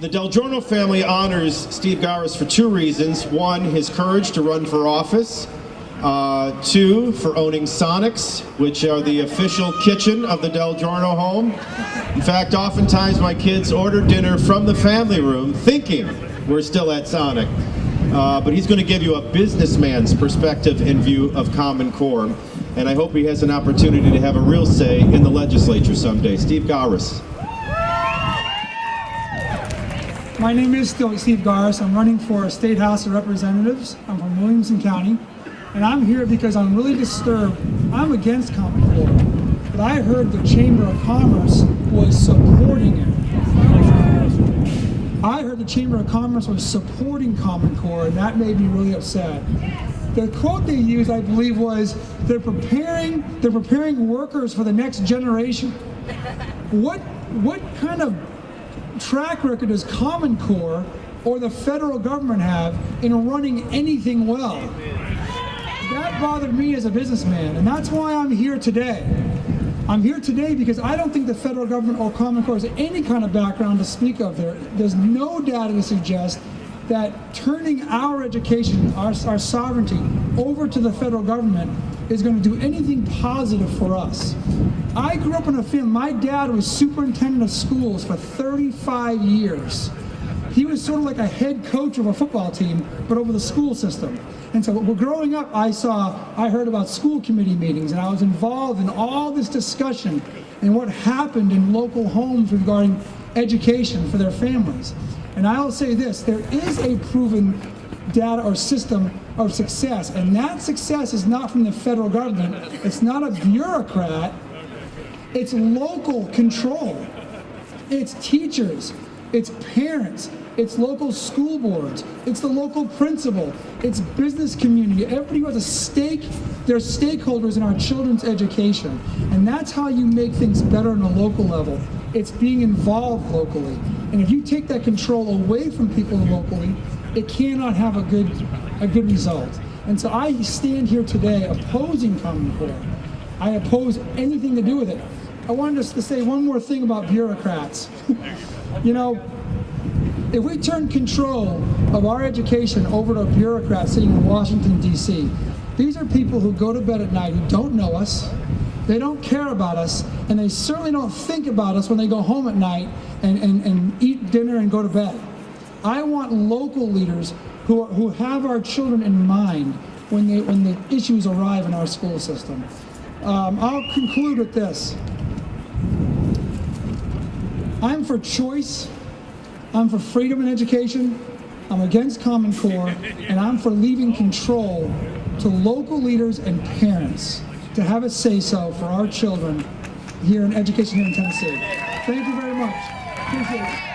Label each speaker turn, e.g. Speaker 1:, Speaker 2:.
Speaker 1: The Del Giorno family honors Steve Gawrys for two reasons. One, his courage to run for office. Two, for owning Sonics, which are the official kitchen of the Del Giorno home. In fact, oftentimes my kids order dinner from the family room thinking we're still at Sonic. But he's going to give you a businessman's perspective and view of Common Core. And I hope he has an opportunity to have a real say in the legislature someday. Steve Gawrys.
Speaker 2: My name is still Steve Gawrys. I'm running for State House of Representatives. I'm from Williamson County. And I'm here because I'm really disturbed. I'm against Common Core, but I heard the Chamber of Commerce was supporting it. I heard the Chamber of Commerce was supporting Common Core, and that made me really upset. The quote they used, I believe, was, they're preparing workers for the next generation. What kind of track record does Common Core or the federal government have in running anything well? That bothered me as a businessman, and that's why I'm here today. I'm here today because I don't think the federal government or Common Core has any kind of background to speak of there. There's no data to suggest that turning our education, our sovereignty, over to the federal government is going to do anything positive for us. I grew up in a family. My dad was superintendent of schools for 35 years. He was sort of like a head coach of a football team, but over the school system. And so growing up, I heard about school committee meetings, and I was involved in all this discussion and what happened in local homes regarding education for their families. And I'll say this, there is a proven data or system of success, and that success is not from the federal government. It's not a bureaucrat. It's local control. It's teachers. It's parents. It's local school boards. It's the local principal. It's business community. Everybody who has a stake, they're stakeholders in our children's education. And that's how you make things better on a local level. It's being involved locally. And if you take that control away from people locally, it cannot have a good result. And so I stand here today opposing Common Core. I oppose anything to do with it. I wanted us to say one more thing about bureaucrats. You know, if we turn control of our education over to bureaucrats sitting in Washington, D.C., these are people who go to bed at night who don't know us, they don't care about us, and they certainly don't think about us when they go home at night and eat dinner and go to bed. I want local leaders who have our children in mind when the issues arrive in our school system. I'll conclude with this. I'm for choice. I'm for freedom in education. I'm against Common Core, and I'm for leaving control to local leaders and parents to have a say-so for our children here in education here in Tennessee. Thank you very much. Appreciate it.